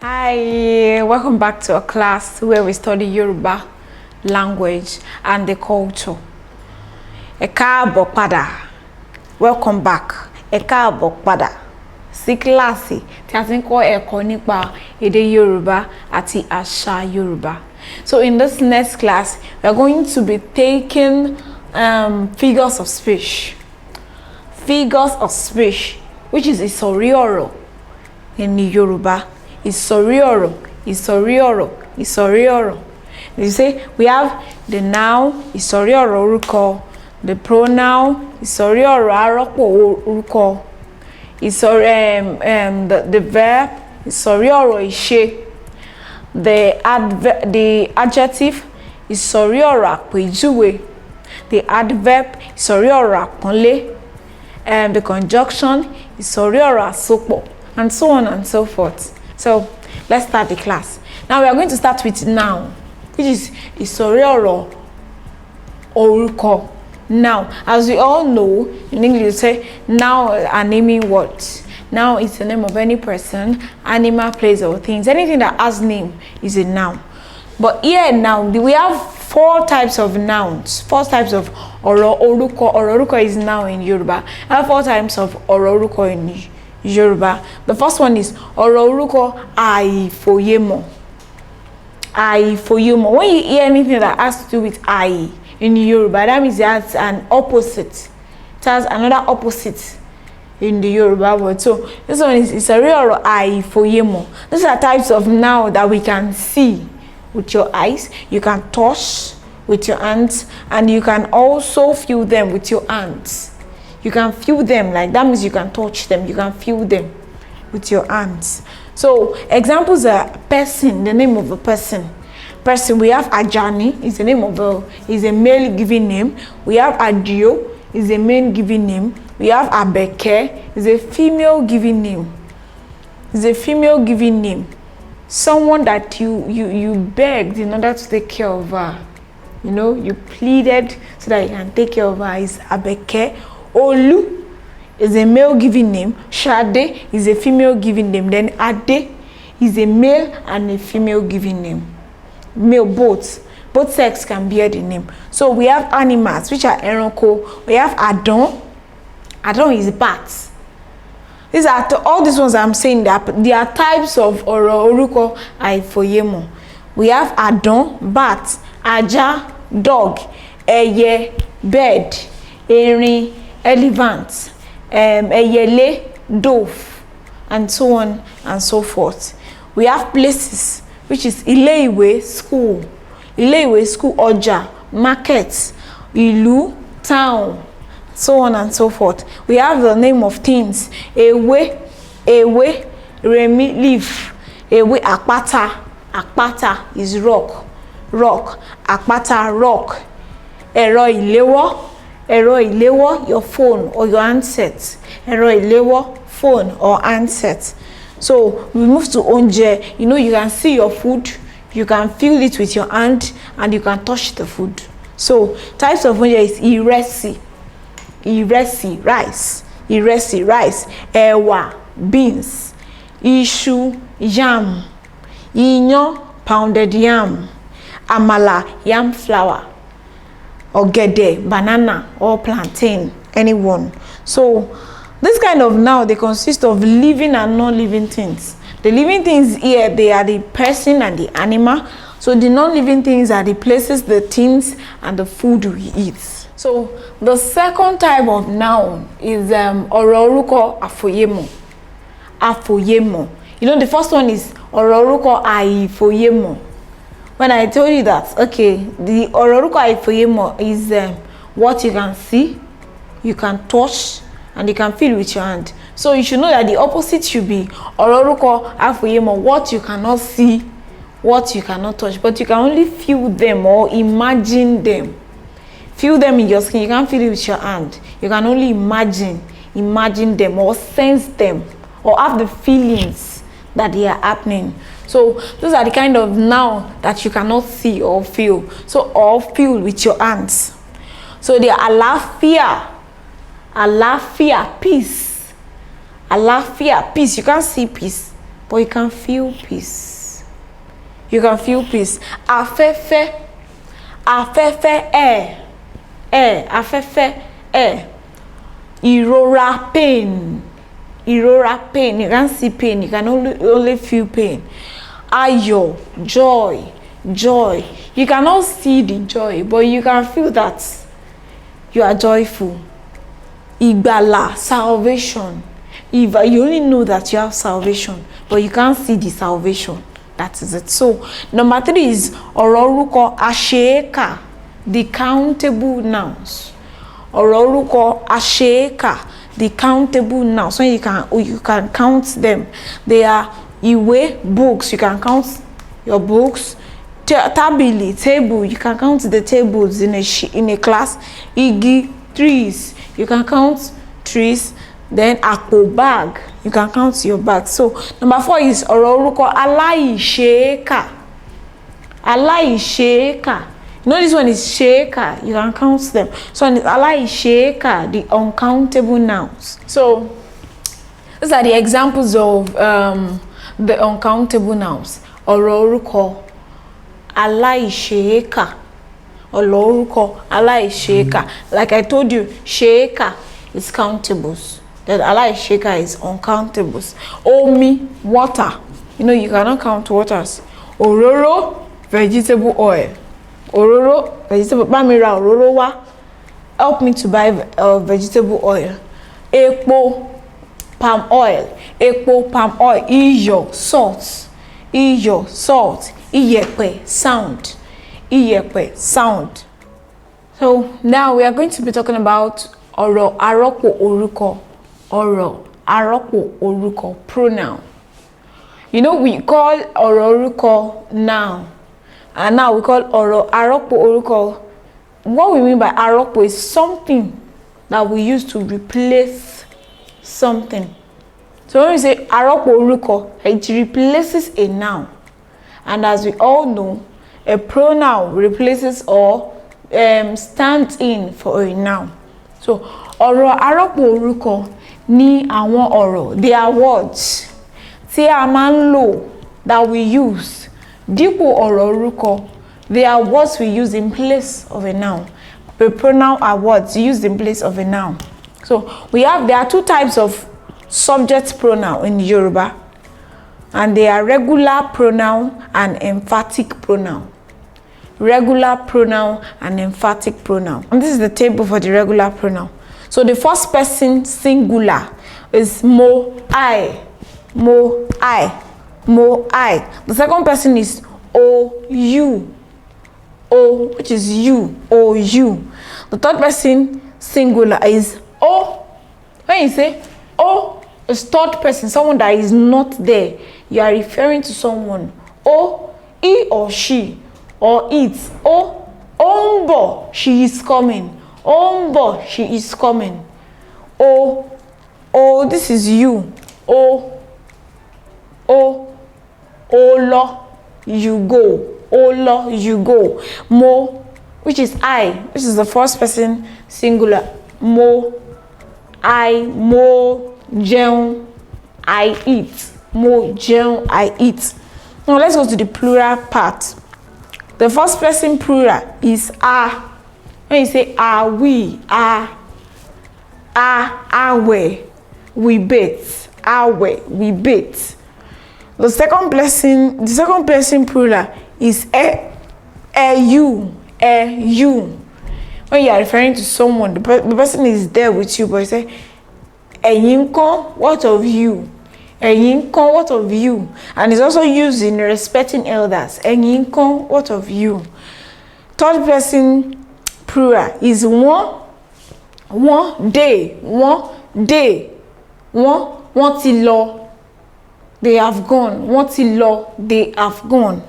Hi, welcome back to a class where we study Yoruba language and the culture. Ẹ káàbọ̀ padà. Welcome back. Ẹ káàbọ̀ padà sí kíláàsì tí a ti ń kọ́ ẹ̀kọ́ nípa èdè Yoruba àti àṣà Yoruba. So in this next class, we are going to be taking figures of speech. Figures of speech, which is ìsọ̀rí ọ̀rọ̀ in Yoruba. Ìsọ̀rí ọ̀rọ̀, ìsọ̀rí ọ̀rọ̀, ìsọ̀rí ọ̀rọ̀. You say we have the noun, ìsọ̀rí ọ̀rọ̀ orúkọ, the pronoun, ìsọ̀rí ọ̀rọ̀ arọ́pò orúkọ, the verb, ìsọ̀rí ọ̀rọ̀ ìṣe, the adjective, ìsọ̀rí ọ̀rọ̀ àpèjúwe, the adverb, ìsọ̀rí ọ̀rọ̀ àpọ́nlé, the conjunction, ìsọ̀rí ọ̀rọ̀ àsopọ̀, and so on and so forth. So let's start the class. Now we are going to start with noun, which is ìsọ̀rí ọ̀rọ̀ orúkọ. Now, as we all know, in English you say noun are naming words. Noun is the name of any person, animal, place, or things. Anything that has name is a noun. But here now we have four types of nouns. Four types of ọ̀rọ̀ orúkọ. Ọ̀rọ̀ orúkọ is noun in Yoruba. I have four types of ọ̀rọ̀ orúkọ in Yoruba. The first one is ọ̀rọ̀ orúkọ àìfòyémọ̀. Àìfòyémọ̀. When you hear anything that has to do with I in Yoruba, that means it has an opposite. It has another opposite in the Yoruba word. So this one is ìsọ̀rí ọ̀rọ̀ àìfòyémọ̀. These are types of noun that we can see with your eyes, you can touch with your hands, and you can also feel them with your hands. You can feel them, like that means you can touch them, you can feel them with your hands. So examples are person, the name of a person. Person, we have Ajani, is the name of is a male given name. We have Adio, is a male given name. We have Abeke, is a female given name. Is a female given name. Someone that you begged in order to take care of her. You know, you pleaded so that you can take care of her is Abeke. Olu is a male given name. Shade is a female given name. Then Ade is a male and a female given name. Male, both sex can bear the name. So we have animals, which are ẹranko. We have Adon. Adon is bats. These are all these ones I'm saying that they are types of ọ̀rọ̀ orúkọ àìfòyémọ̀. We have Adon, bat, Aja, dog, ẹyẹ, bird, erin, elephant, ẹyẹlé, dove, and so on and so forth. We have places, which is ilé-ìwé, school, ilé-ìwé, school, ọjà, market, ìlú, town, so on and so forth. We have the name of things: ewé, remi, leaf, ewé, àpáta, àpáta is rock, àpáta, rock, ẹ̀rọ ìléwọ́, your phone or your handset, ẹ̀rọ ìléwọ́, phone or handset. So we move to oúnjẹ. You know, you can see your food, you can feel it with your hand, and you can touch the food. So types of oúnjẹ is ìrẹsì, rice, ẹ̀wà, beans, iṣu, yam, iyán, pounded yam, àmàlà, yam flour, ọ̀gẹ̀dẹ̀, banana, or plantain, anyone. So this kind of noun, they consist of living and non-living things. The living things here, they are the person and the animal. So the non-living things are the places, the things, and the food we eat. So the second type of noun is ọ̀rọ̀ orúkọ àfòyémọ̀. Àfòyémọ̀. You know, the first one is ọ̀rọ̀ orúkọ àìfòyémọ̀. When I told you that, okay, the ọ̀rọ̀ orúkọ àìfòyémọ̀ is what you can see, you can touch, and you can feel with your hand. So you should know that the opposite should be ọ̀rọ̀ orúkọ àfòyémọ̀, what you cannot see, what you cannot touch, but you can only feel them or imagine them. Feel them in your skin. You can't feel it with your hand. You can only imagine them or sense them or have the feelings that they are happening. So those are the kind of noun that you cannot see or feel. So or feel with your hands. So they are àlàáfíà, peace. Àlàáfíà, peace. You can't see peace, but you can feel peace. You can feel peace. Afẹ́fẹ́, afẹ́fẹ́, afẹ́fẹ́, ìrora, pain, ìrora, pain. You can't see pain. You can only feel pain. Ayọ̀, joy, joy. You cannot see the joy, but you can feel that you are joyful. Ìgbàlà, salvation. If you only know that you have salvation, but you can't see the salvation, that is it. So number 3 is ọ̀rọ̀ orúkọ àṣeékà, the countable nouns. Ọ̀rọ̀ orúkọ àṣeékà, the countable nouns. So you can count them. They are ìwé, books. You can count your books. Tábìlì, table. You can count the tables in a class. Igi, trees. You can count trees. Then àpò, bag. You can count your bag. So number 4 is ọ̀rọ̀ orúkọ aláìṣeékà. Aláìṣeékà. You know this one is ṣeékà. You can count them. So it's aláìṣeékà, the uncountable nouns. So these are the examples of the uncountable nouns. Ọ̀rọ̀ orúkọ aláìṣeékà. Ọ̀rọ̀ orúkọ aláìṣeékà. Like I told you, ṣeékà is countables. That aláìṣeékà is uncountables. Omi, water. You know, you cannot count waters. Òróró, vegetable oil. Òróró, vegetable. Bá mi ra òróró wá. Help me to buy vegetable oil. Epo, palm oil. Epo, palm oil. Iyọ̀, salt. Iyọ̀, salt. Iyẹ̀pẹ̀, sound. Iyẹ̀pẹ̀, sound. So now we are going to be talking about ọ̀rọ̀ àrọ́pò orúkọ. Ọ̀rọ̀ àrọ́pò orúkọ, pronoun. You know, we call ọ̀rọ̀ orúkọ noun, and now we call ọ̀rọ̀ àrọ́pò orúkọ. What we mean by àrọ́pò is something that we use to replace something. So when we say àrọ́pò orúkọ, it replaces a noun. And as we all know, a pronoun replaces or stands in for a noun. So ọ̀rọ̀ àrọ́pò orúkọ ní àwọn ọ̀rọ̀, they are words tí a máa ń lò, that we use dípò ọ̀rọ̀ orúkọ. They are words we use in place of a noun. The pronoun are words used in place of a noun. So there are 2 types of subject pronoun in Yoruba, and they are regular pronoun and emphatic pronoun. Regular pronoun and emphatic pronoun. And this is the table for the regular pronoun. So the first person singular is mo, I. Mo, I. Mo, I. The second person is o, you. O, which is you. O, you. The third person singular is o. When you say o is third person, someone that is not there, you are referring to someone. O, he or she, or it. O, ombo, she is coming. Ombo, she is coming. O, this is you. O, lo, you go. Olo, you go. Mo, which is I, which is the first person singular. Mo, I. Mo, jẹun, I eat. Mo, jẹun, I eat. Now let's go to the plural part. The first person plural is a. When you say are we, are we, we bathe. Are we bathe. The second person plural is you. When you are referring to someone, the person is there with you, but you say ẹ̀yin ńkọ́, what of you? Ẹ̀yin ńkọ́, what of you? And it's also used in respecting elders. Ẹ̀yin ńkọ́, what of you? Third person plural is one day, wọ́n ti lọ, they have gone. Wọ́n ti lọ, they have gone.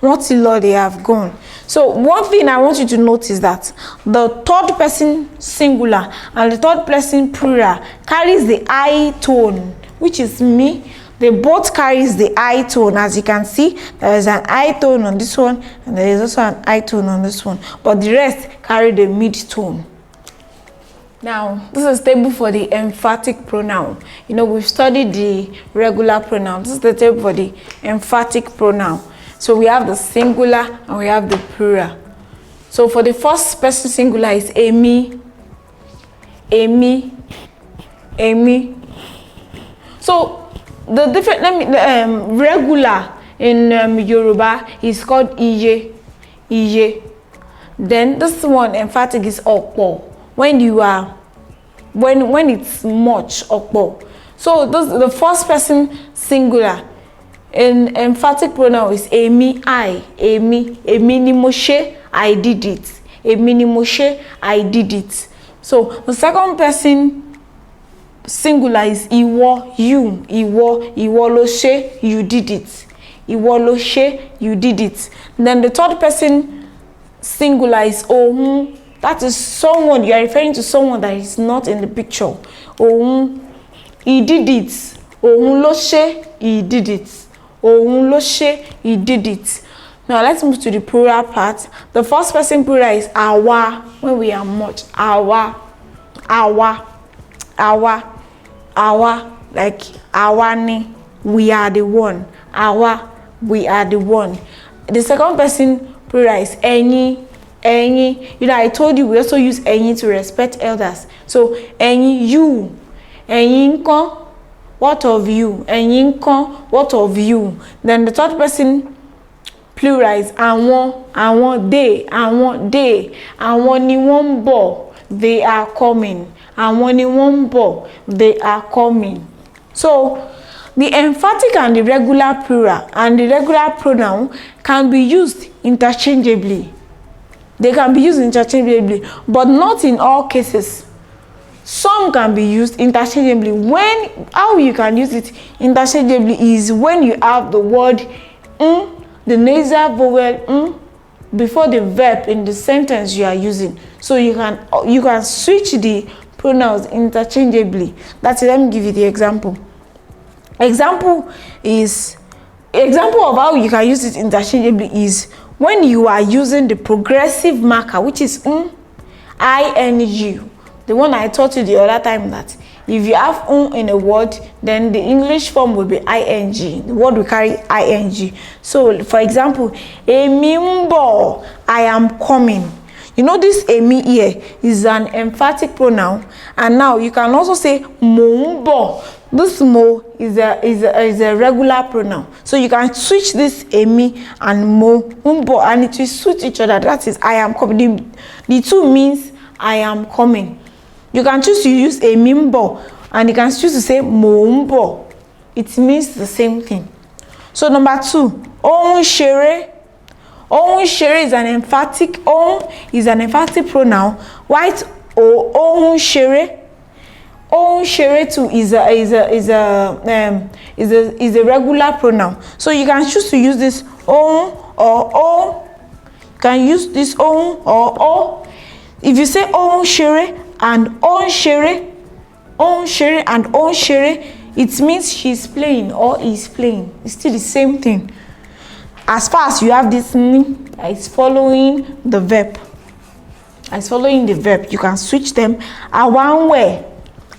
Wọ́n ti lọ, they have gone. So one thing I want you to notice is that the third person singular and the third person plural carries the I tone, which is me. They both carries the I tone. As you can see, there is an I tone on this one, and there is also an I tone on this one. But the rest carry the mid tone. Now, this is table for the emphatic pronoun. You know, we've studied the regular pronoun. This is the table for the emphatic pronoun. So we have the singular and we have the plural. So for the first person singular is Emi, Emi, Emi. So the different regular in Yoruba is called Iye, Iye. Then this one emphatic is Okpo. When you are, when it's much, Okpo. So this the first person singular in emphatic pronoun is Emi, I, Emi, Emi ni mo ṣe, I did it. Emi ni mo ṣe, I did it. So the second person singular is Ìwọ, you, Ìwọ, ìwọ ló ṣe, you did it. Ìwọ ló ṣe, you did it. Then the third person singular is Ohun. That is someone, you are referring to someone that is not in the picture. Ohun, he did it. Ohun ló ṣe, he did it. Ohun ló ṣe, he did it. Now let's move to the plural part. The first person plural is Àwa, when we are much. Àwa, àwa, àwa, àwa, like àwa ni, we are the one. Àwa, we are the one. The second person plural is Ẹ̀yin, ẹ̀yin. You know, I told you we also use ẹ̀yin to respect elders. So ẹ̀yin, you. Ẹ̀yin ńkọ́, what of you? Ẹ̀yin ńkọ́, what of you? Then the third person plural is àwọn, they, àwọn ni wọ́n ń bọ̀, they are coming. Àwọn ni wọ́n ń bọ̀, they are coming. So the emphatic and the regular plural and the regular pronoun can be used interchangeably. They can be used interchangeably, but not in all cases. Some can be used interchangeably. How you can use it interchangeably is when you have the word the nasal vowel before the verb in the sentence you are using. So you can switch the pronouns interchangeably. That's it. Let me give you the example. Example of how you can use it interchangeably is when you are using the progressive marker, which is ing, the one I taught you the other time, that if you have in a word, then the English form will be ing. The word will carry ing. So for example, èmi ń bọ̀, I am coming. You know, this èmi here is an emphatic pronoun, and now you can also say mò ń bọ̀. This mo is a regular pronoun. So you can switch this èmi and mo, ń bọ̀, and it will suit each other. That is I am coming. The two means I am coming. You can choose to use èmi ń bọ̀, and you can choose to say mò ń bọ̀. It means the same thing. So number 2, ó ń ṣeré. Ó ń ṣeré is an emphatic. Ó is an emphatic pronoun. White ó ń ṣeré. Ó ń ṣeré too is a regular pronoun. So you can choose to use this ó or ó. You can use this ó or ó. If you say ó ń ṣeré and ó ń ṣeré, ó ń ṣeré and ó ń ṣeré, it means she's playing or is playing. It's still the same thing. As far as you have this n that is following the verb. As following the verb, you can switch them. Àwa ń wẹ̀.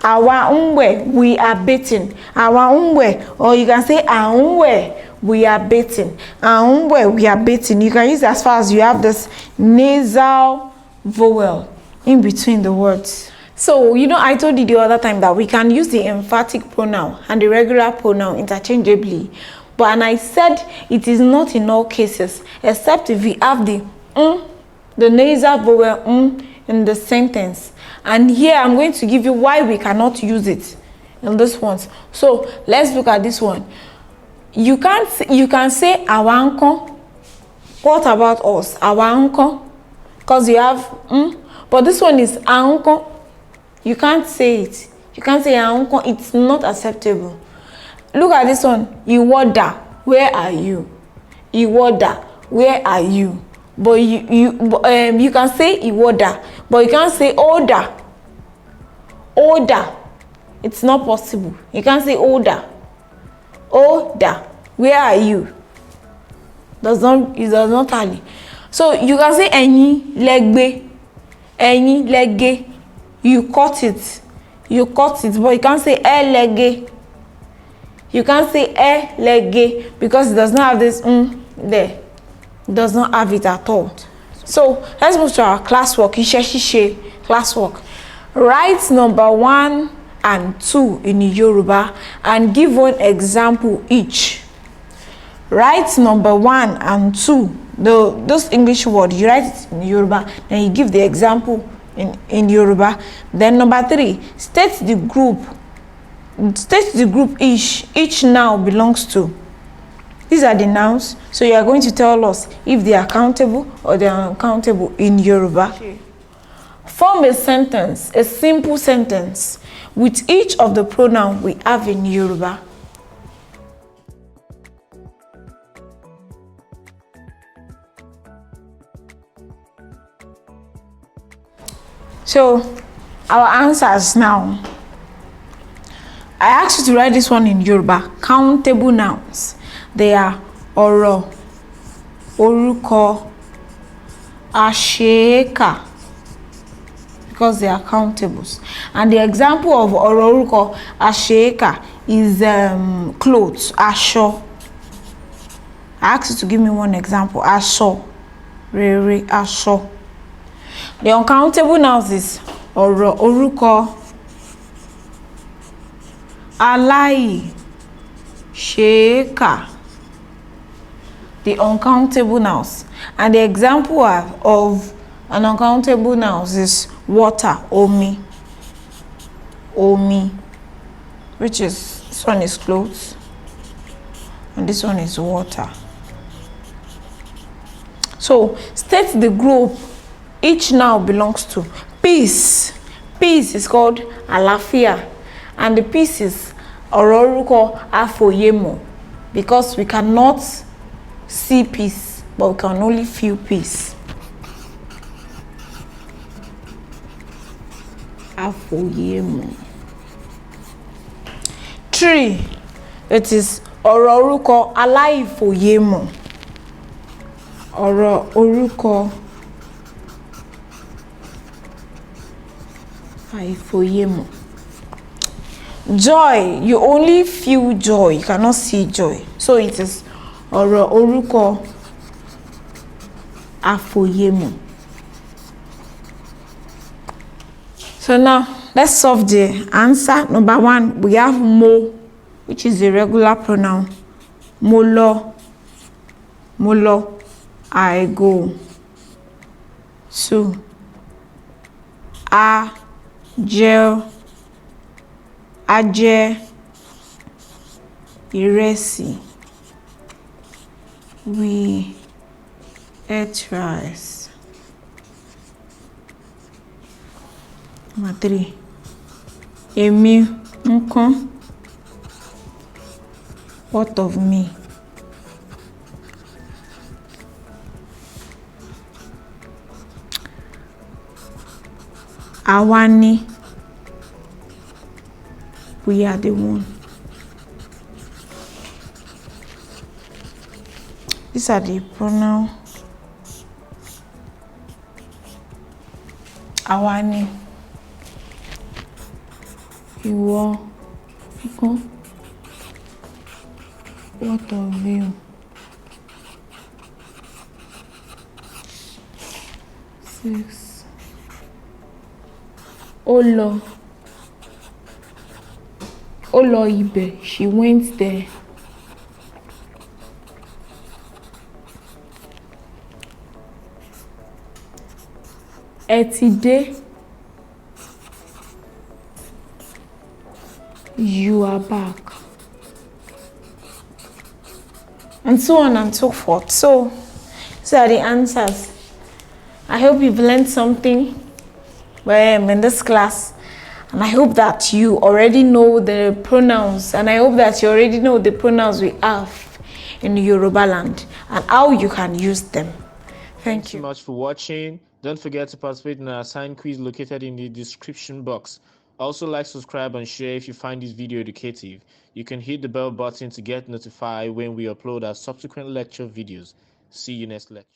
Àwa ń wẹ̀, we are bathing. Àwa ń wẹ̀, or you can say à ń wẹ̀, we are bathing. À ń wẹ̀, we are bathing. You can use it as far as you have this nasal vowel in between the words. So, you know, I told you the other time that we can use the emphatic pronoun and the regular pronoun interchangeably. And I said it is not in all cases, except if we have the nasal vowel in the sentence. And here I'm going to give you why we cannot use it in this one. So let's look at this one. You can say àwa ńkọ́. What about us? Àwa ńkọ́. Because you have but this one is à ńkọ́. You can't say it. You can't say à ńkọ́. It's not acceptable. Look at this one. Ìwọ dà, where are you? Ìwọ dà, where are you? But you can say ìwọ dà, but you can't say ó dà. Ó dà. It's not possible. You can't say ó dà. Ó dà, where are you? It does not tally. So you can say ẹ̀yin lẹ gbé, ẹ̀yin lẹ gé, you cut it, but you can't say elege. You can't say elege because it does not have this there. It does not have it at all. So let's move to our classwork. Iṣẹ́ classwork. Write number 1 and 2 in Yoruba and give one example each. Write number 1 and 2. Those English words, you write it in Yoruba, then you give the example in Yoruba. Then number 3, state the group each noun belongs to. These are the nouns, so you are going to tell us if they are countable or they are uncountable in Yoruba. Form a sentence, a simple sentence, with each of the pronouns we have in Yoruba. So, our answers now. I asked you to write this one in Yoruba. Countable nouns. They are ọ̀rọ̀, orúkọ, àṣeékà, because they are countables. And the example of ọ̀rọ̀, orúkọ, àṣeékà is clothes, aṣọ. I asked you to give me one example. Aṣọ, rere, aṣọ. The uncountable nouns is ọ̀rọ̀, orúkọ, aláìṣeékà. The uncountable nouns. And the example of an uncountable nouns is water, omi, which is, this one is clothes and this one is water. So state the group each noun belongs to. Peace is called àlàáfíà, and the peace is ọ̀rọ̀, orúkọ, àfòyémọ̀, because we cannot see peace, but we can only feel peace. Àfòyémọ̀. 3, it is ọ̀rọ̀, orúkọ, aláìfòyémọ̀. Ọ̀rọ̀, orúkọ, àìfòyémọ̀. Joy, you only feel joy, you cannot see joy. So it is ọ̀rọ̀, orúkọ, àfòyémọ̀. So now let's solve the answer. Number 1, we have mo, which is a regular pronoun. Mo lọ, I go. 2, a jẹ, ìrẹsì, we ate rice. Number 3, èmi ńkọ́, what of me? Àwa ni, we are the one. These are the pronouns. Àwa ni, ìwọ ńkọ́, what of you? 6, ó lọ ibẹ̀, she went there. Ẹ ti dé, you are back. And so on and so forth. So these are the answers. I hope you've learned something in this class, and I hope that you already know the pronouns, and I hope that you already know the pronouns we have in Yoruba land and how you can use them. Thanks so much for watching. Don't forget to participate in our assigned quiz located in the description box. Also, like, subscribe, and share if you find this video educative. You can hit the bell button to get notified when we upload our subsequent lecture videos. See you next lecture.